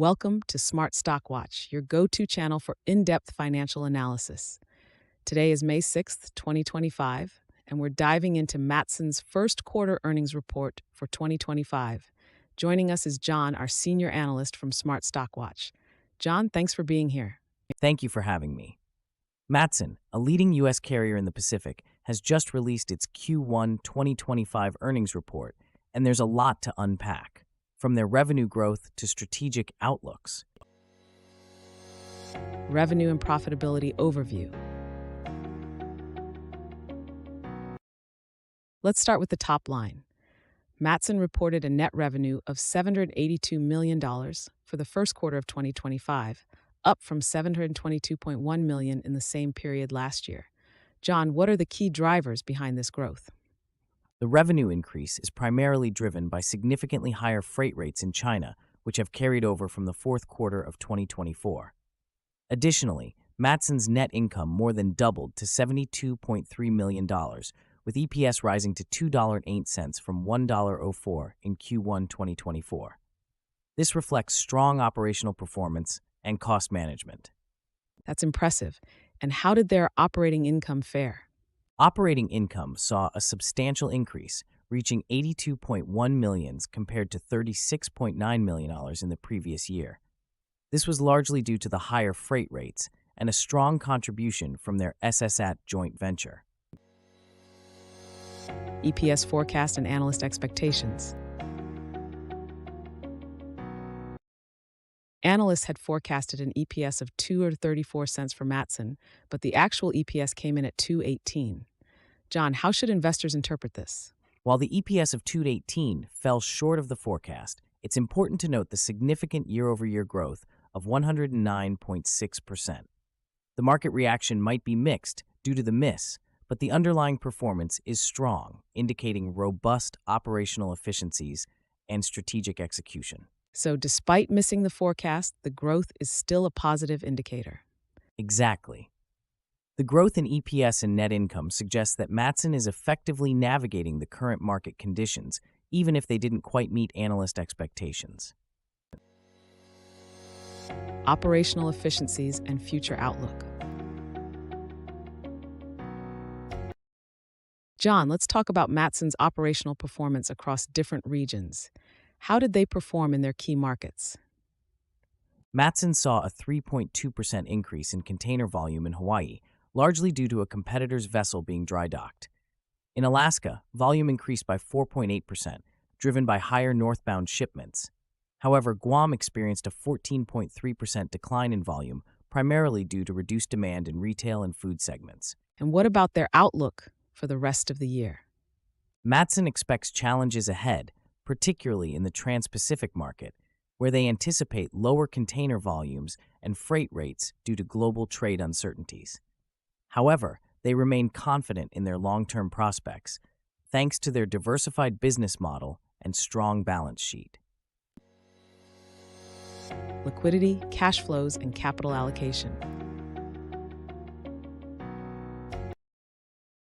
Welcome to Smart Stock Watch, your go-to channel for in-depth financial analysis. Today is May 6th, 2025, and we're diving into Matson's first quarter earnings report for 2025. Joining us is John, our senior analyst from Smart Stock Watch. John, thanks for being here. Thank you for having me. Matson, a leading U.S. carrier in the Pacific, has just released its Q1 2025 earnings report, and there's a lot to unpack, from their revenue growth to strategic outlooks. Revenue and profitability overview. Let's start with the top line. Matson reported a net revenue of $782 million for the first quarter of 2025, up from $722.1 million in the same period last year. John, what are the key drivers behind this growth? The revenue increase is primarily driven by significantly higher freight rates in China, which have carried over from the fourth quarter of 2024. Additionally, Matson's net income more than doubled to $72.3 million, with EPS rising to $2.08 from $1.04 in Q1 2024. This reflects strong operational performance and cost management. That's impressive. And how did their operating income fare? Operating income saw a substantial increase, reaching $82.1 million compared to $36.9 million in the previous year. This was largely due to the higher freight rates and a strong contribution from their SSAT joint venture. EPS forecast and analyst expectations. Analysts had forecasted an EPS of $2.34 for Matson, but the actual EPS came in at $2.18. John, how should investors interpret this? While the EPS of $2.18 fell short of the forecast, it's important to note the significant year-over-year growth of 109.6%. The market reaction might be mixed due to the miss, but the underlying performance is strong, indicating robust operational efficiencies and strategic execution. So despite missing the forecast, the growth is still a positive indicator. Exactly. The growth in EPS and net income suggests that Matson is effectively navigating the current market conditions, even if they didn't quite meet analyst expectations. Operational efficiencies and future outlook. John, let's talk about Matson's operational performance across different regions. How did they perform in their key markets? Matson saw a 3.2% increase in container volume in Hawaii, largely due to a competitor's vessel being dry docked. In Alaska, volume increased by 4.8%, driven by higher northbound shipments. However, Guam experienced a 14.3% decline in volume, primarily due to reduced demand in retail and food segments. And what about their outlook for the rest of the year? Matson expects challenges ahead, particularly in the Trans-Pacific market, where they anticipate lower container volumes and freight rates due to global trade uncertainties. However, they remain confident in their long-term prospects, thanks to their diversified business model and strong balance sheet. Liquidity, cash flows, and capital allocation.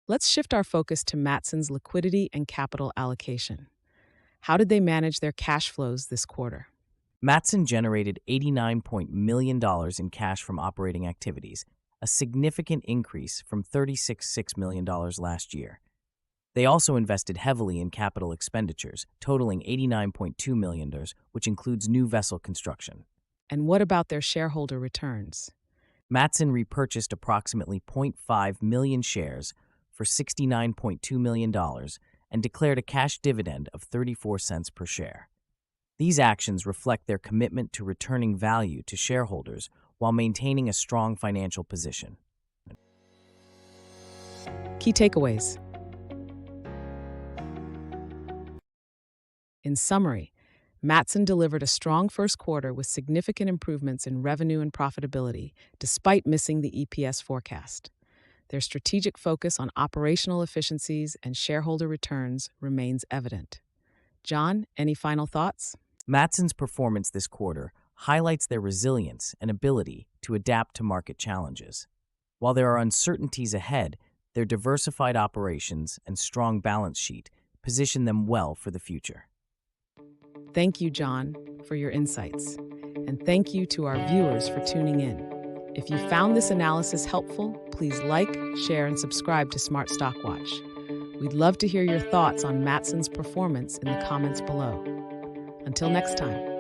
Let's shift our focus to Matson's liquidity and capital allocation. How did they manage their cash flows this quarter? Matson generated $89 million in cash from operating activities, a significant increase from $36.6 million last year. They also invested heavily in capital expenditures, totaling $89.2 million, which includes new vessel construction. And what about their shareholder returns? Matson repurchased approximately 0.5 million shares for $69.2 million and declared a cash dividend of 34 cents per share. These actions reflect their commitment to returning value to shareholders while maintaining a strong financial position. Key takeaways. In summary, Matson delivered a strong first quarter with significant improvements in revenue and profitability, despite missing the EPS forecast. Their strategic focus on operational efficiencies and shareholder returns remains evident. John, any final thoughts? Matson's performance this quarter highlights their resilience and ability to adapt to market challenges. While there are uncertainties ahead, their diversified operations and strong balance sheet position them well for the future. Thank you, John, for your insights. And thank you to our viewers for tuning in. If you found this analysis helpful, please like, share, and subscribe to Smart Stock Watch. We'd love to hear your thoughts on Matson's performance in the comments below. Until next time.